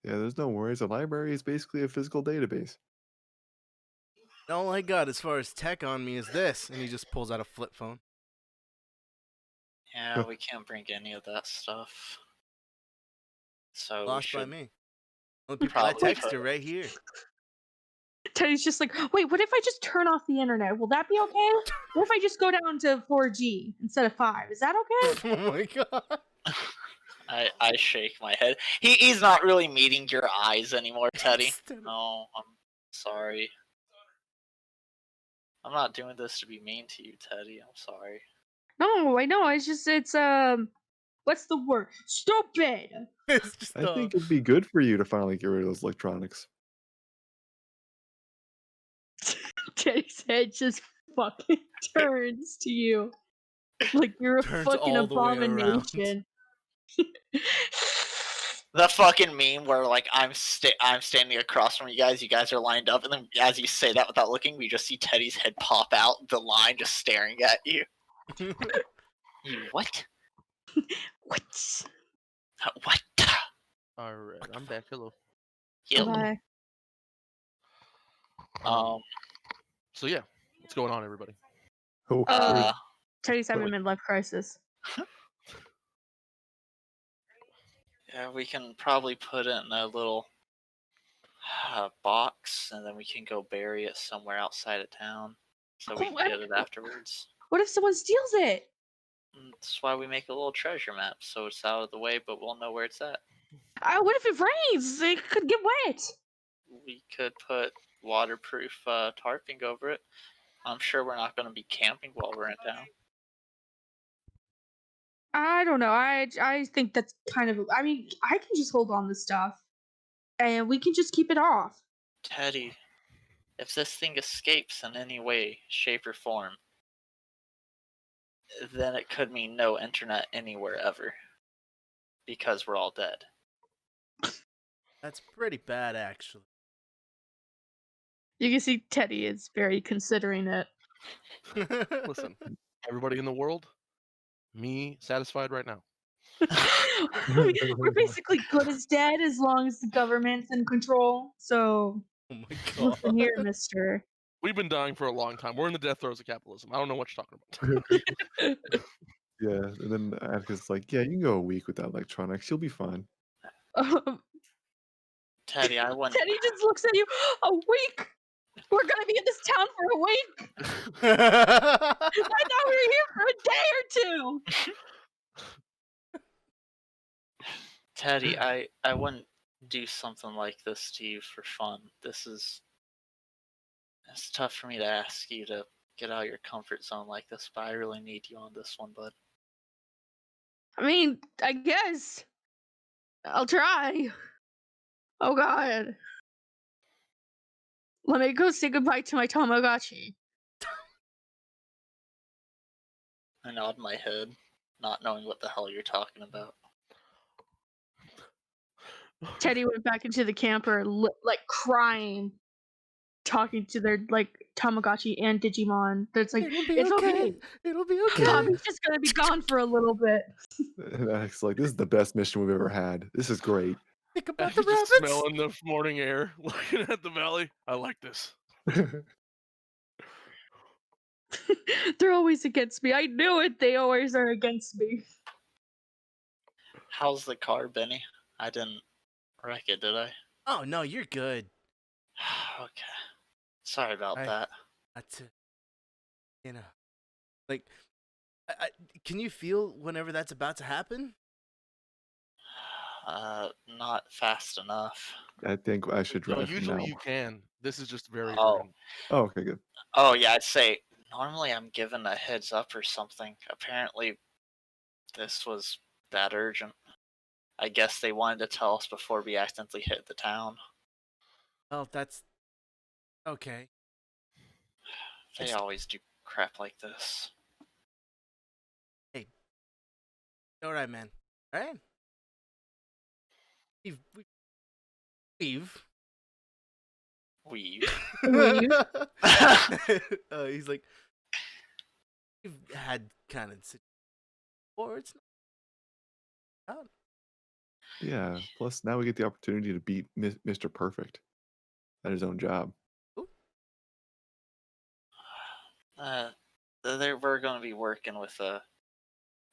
Yeah, there's no worries. A library is basically a physical database. All I got as far as tech on me is this, and he just pulls out a flip phone. Yeah, we can't bring any of that stuff. So we Lost by should me. Only people that probably text are right here. Teddy's just like, wait, what if I just turn off the internet? Will that be okay? What if I just go down to 4G instead of 5? Is that okay? Oh my god. I shake my head. He's not really meeting your eyes anymore, Teddy. No, I'm sorry. I'm not doing this to be mean to you, Teddy. I'm sorry. No, I know. It's just, what's the word? Stupid! It's just I think it'd be good for you to finally get rid of those electronics. Teddy's head just fucking turns to you. Like you're a Turns fucking all the way around. abomination. The fucking meme where like I'm standing across from you guys are lined up, and then as you say that without looking, we just see Teddy's head pop out the line, just staring at you. You what? What? What? Alright, I'm back. Hello. You? Bye. So yeah, what's going on, everybody? Oh, Teddy's having a midlife crisis. Yeah, we can probably put it in a little box, and then we can go bury it somewhere outside of town, so we can get it afterwards. What if someone steals it? That's why we make a little treasure map, so it's out of the way, but we'll know where it's at. What if it rains? It could get wet. We could put waterproof tarping over it. I'm sure we're not going to be camping while we're in town. I don't know. I think that's kind of. I mean, I can just hold on to stuff, and we can just keep it off. Teddy, if this thing escapes in any way, shape, or form, then it could mean no internet anywhere ever. Because we're all dead. That's pretty bad, actually. You can see Teddy is very considering it. Listen, everybody in the world, me satisfied right now. I mean, we're basically good as dead as long as the government's in control. So, Oh my god. listen here, mister. We've been dying for a long time. We're in the death throes of capitalism. I don't know what you're talking about. yeah. And then Atticus is like, yeah, you can go a week without electronics. You'll be fine. Teddy, I want. Teddy just looks at you. A week. We're gonna be in this town for a week. I thought we were here for a day or two. Teddy, I wouldn't do something like this to you for fun. It's tough for me to ask you to get out of your comfort zone like this, but I really need you on this one, bud. I mean, I guess I'll try. Oh God. Let me go say goodbye to my Tamagotchi. I nod my head, not knowing what the hell you're talking about. Teddy went back into the camper, like crying, talking to their like Tamagotchi and Digimon. That's like, it's okay. It'll be okay. Tommy's just gonna be gone for a little bit. And Atticus is like, this is the best mission we've ever had. This is great. Think about the Just rabbits. smelling the morning air, looking at the valley. I like this. They're always against me. I knew it. They always are against me. How's the car, Benny? I didn't wreck it, did I? Oh no, you're good. Okay. Sorry about I- that. That's it. You know, like, can you feel whenever that's about to happen? Not fast enough. I think I should No, drive from usually now. you can. This is just very Oh. urgent. Oh, okay, good. Oh yeah, I'd say normally I'm given a heads up or something. Apparently, this was that urgent. I guess they wanted to tell us before we accidentally hit the town. Well, that's okay. They always do crap like this. All right, man. All right. We've. Weave. We've? He's like, we've had kind of or it's not. Yeah. Plus, now we get the opportunity to beat Mr. Perfect at his own job. We're going to be working with a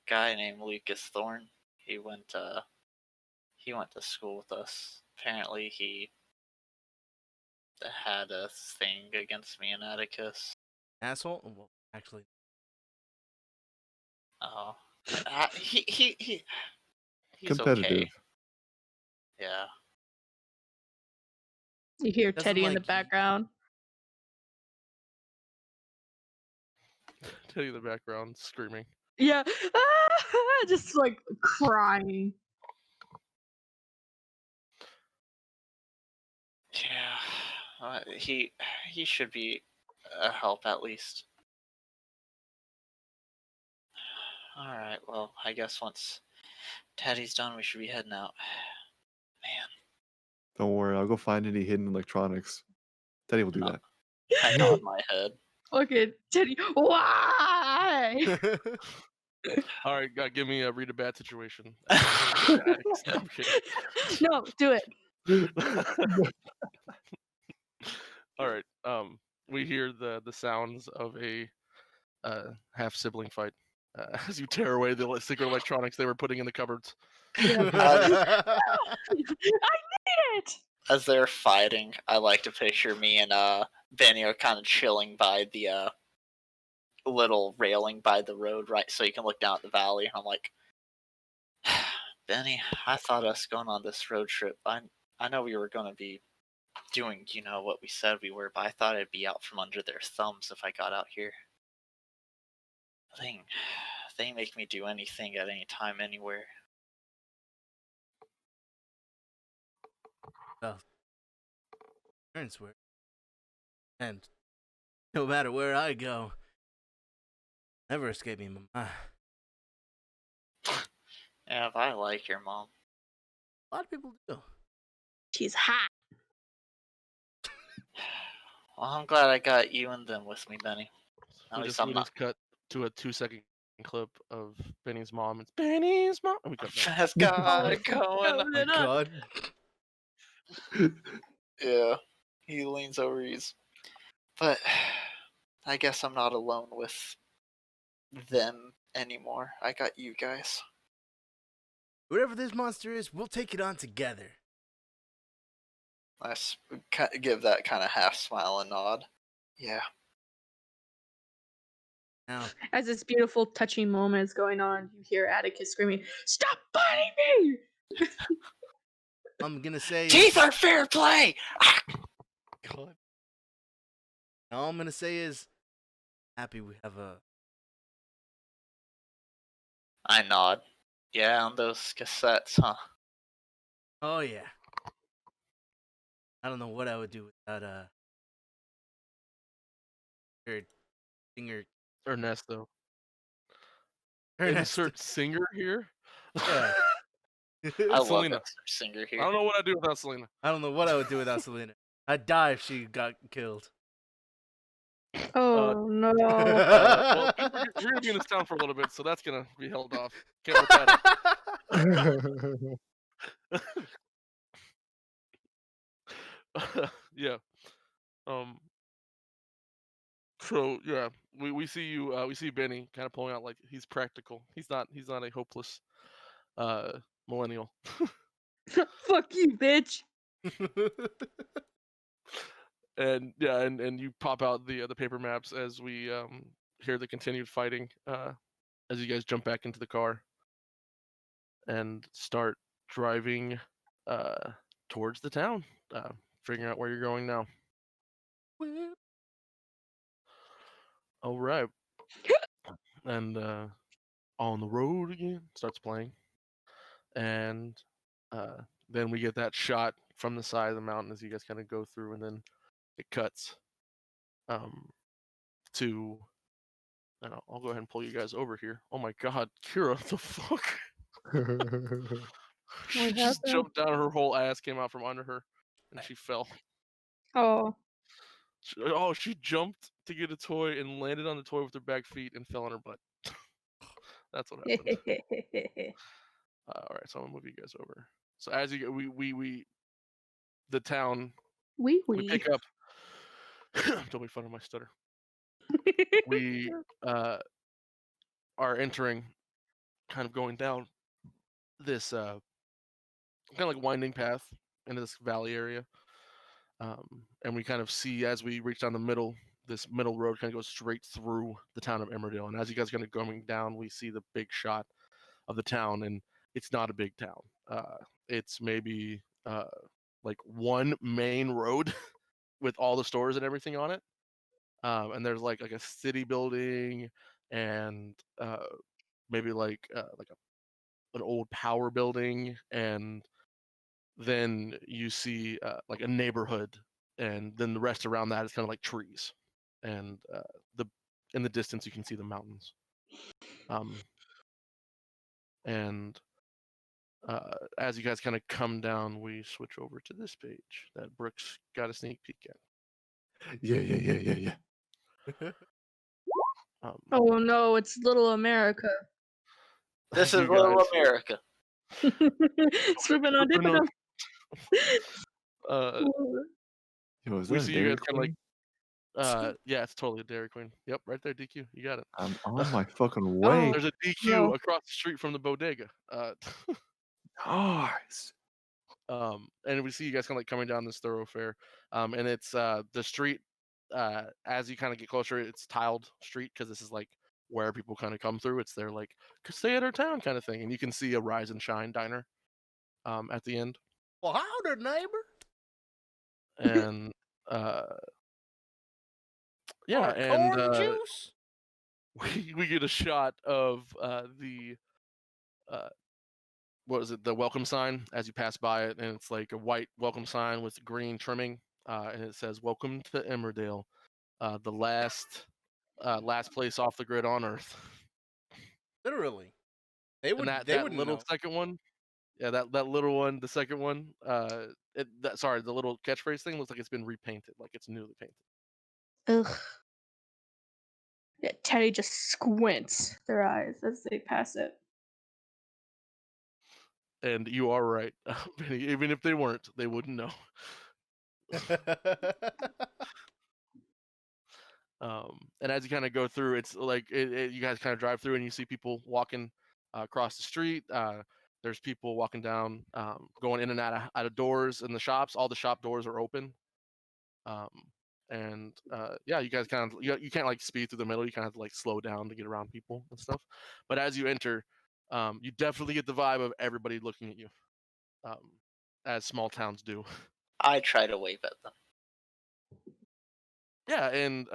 guy named Lucas Thorne. He went to school with us. Apparently, he had a thing against me and Atticus. Asshole. Well, actually, Oh, he's Competitive. okay. Yeah. You hear Doesn't Teddy in like the you. background. Teddy in the background screaming. Yeah. Just like crying. Yeah. He should be a help at least. All right. Well, I guess once Teddy's done, we should be heading out. Man, Don't worry, I'll go find any hidden electronics. Teddy will do that. I nod my head. Okay, Teddy. Why? All right, give me a read a bad situation. I'm kidding. No, do it. All right. We hear the sounds of a half sibling fight as you tear away the secret electronics they were putting in the cupboards. I need it. As they're fighting, I like to picture me and Benny are kind of chilling by the little railing by the road, right, so you can look down at the valley. And I'm like, Benny, I thought us going on this road trip, I know we were going to be doing, what we said we were, but I thought I'd be out from under their thumbs if I got out here. They make me do anything at any time, anywhere. Well, parents were, and no matter where I go, never escape me, Mama. Yeah, if I like your mom. A lot of people do. She's hot. Well, I'm glad I got you and them with me, Benny. At We least just, I'm not. cut to a 2-second clip of Benny's mom. It's Benny's mom. And we cut back. That's got it going. Oh my God. Yeah, he leans over. But I guess I'm not alone with them anymore. I got you guys. Whatever this monster is, we'll take it on together. I give that kind of half smile and nod. Yeah. Now, As this beautiful, touching moment is going on, you hear Atticus screaming, "Stop biting me!" I'm gonna say Teeth are fair play! God. All I'm gonna say is, happy we have a. I nod. Yeah, on those cassettes, huh? Oh yeah. I don't know what I would do without singer. Ernesto. Ernesto. Insert singer here. Yeah. I love Selena. that singer I here. don't know what I'd do without Selena. I don't know what I would do without Selena. I'd die if she got killed. Oh no. Well, we're gonna be in this town for a little bit, so that's gonna be held off. Can't look that up. Yeah. So yeah, we see you. We see Benny kind of pulling out like he's practical. He's not a hopeless millennial. Fuck you, bitch. And yeah, and you pop out the paper maps as we hear the continued fighting. As you guys jump back into the car and start driving towards the town, figuring out where you're going now. All right, and on the road again starts playing, and then we get that shot from the side of the mountain as you guys kind of go through, and then it cuts to. And I'll go ahead and pull you guys over here. Oh my God, Kira, what the fuck? She just happened? jumped down. Her whole ass came out from under her, and she fell. Oh. She jumped to get a toy and landed on the toy with her back feet and fell on her butt. That's what happened. All right, so I'm gonna move you guys over. So as you go, we the town Wee we wee. pick up. Don't make fun of my stutter. We are entering, kind of going down this kind of like winding path into this valley area. And we kind of see as we reach down the middle, this middle road kind of goes straight through the town of Emmerdale. And as you guys are going down, we see the big shot of the town, and it's not a big town. It's maybe like one main road with all the stores and everything on it. And there's like a city building and maybe like an old power building, and then you see like a neighborhood, and then the rest around that is kind of like trees, and the in the distance you can see the mountains. And as you guys kind of come down, we switch over to this page that Brooks got a sneak peek at. Yeah. Oh no, it's Little America. This as is you Little guys- America. Swooping on, dipping on. Yo, is we that a see you Dairy guys kind of like Queen? yeah, it's totally a Dairy Queen. Yep, right there, DQ. You got it. I'm on my fucking way. There's a DQ No. across the street from the bodega. Nice. And we see you guys kind of like coming down this thoroughfare, and it's the street. As you kind of get closer, it's tiled street because this is like where people kind of come through. It's their like stay at our town kind of thing, and you can see a Rise and Shine diner at the end, Well, howdy, neighbor. and yeah, Want a and corn juice? we get a shot of the what is it, the welcome sign as you pass by it, and it's like a white welcome sign with green trimming, and it says "Welcome to Emmerdale, the last place off the grid on Earth." Literally, they And would. that They wouldn't little know. second one, yeah, that little one, the second one, the little catchphrase thing looks like it's been repainted, like it's newly painted. Ugh. Yeah, Teddy just squints their eyes as they pass it. And you are right, Benny, even if they weren't, they wouldn't know. And as you kind of go through, it's like you guys kind of drive through and you see people walking across the street. There's people walking down, going in and out of doors in the shops. All the shop doors are open. And yeah, you guys kind of you can't like speed through the middle. You kind of have to like slow down to get around people and stuff. But as you enter, you definitely get the vibe of everybody looking at you, as small towns do. I try to wave at them. Yeah, and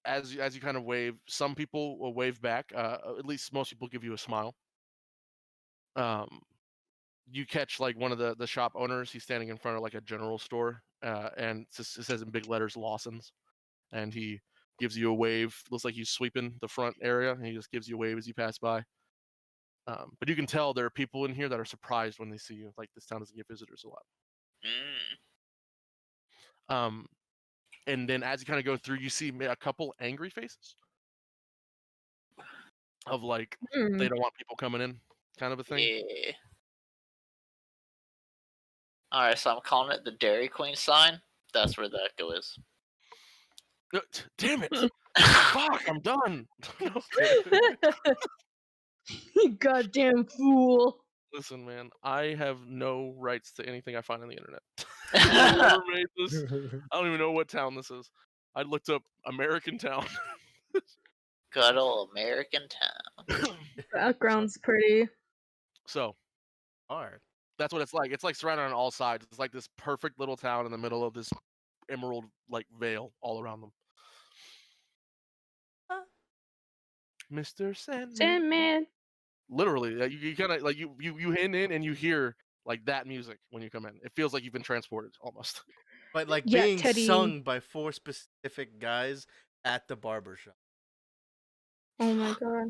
as you kind of wave, some people will wave back. At least most people give you a smile. You catch like one of the shop owners. He's standing in front of like a general store, and it says in big letters "Lawson's," and he gives you a wave. Looks like he's sweeping the front area, and he just gives you a wave as you pass by. But you can tell there are people in here that are surprised when they see you. Like, this town doesn't get visitors a lot. And then as you kind of go through, you see a couple angry faces of like they don't want people coming in, kind of a thing. Yeah. Alright, so I'm calling it the Dairy Queen sign. That's where that goes. Damn it! Fuck! I'm done. No. You goddamn fool. Listen, man, I have no rights to anything I find on the internet. Whoever made this, I don't even know what town this is. I looked up American town. Good old American town. Background's pretty. So Hard. that's what it's like. It's like surrounded on all sides. It's like this perfect little town in the middle of this emerald like veil all around them. Mr. Sandman. Sandman. Literally, you kind of like you hint in and you hear like that music when you come in. It feels like you've been transported almost. But like Yeah, being Teddy. sung by 4 specific guys at the barber shop. Oh my god.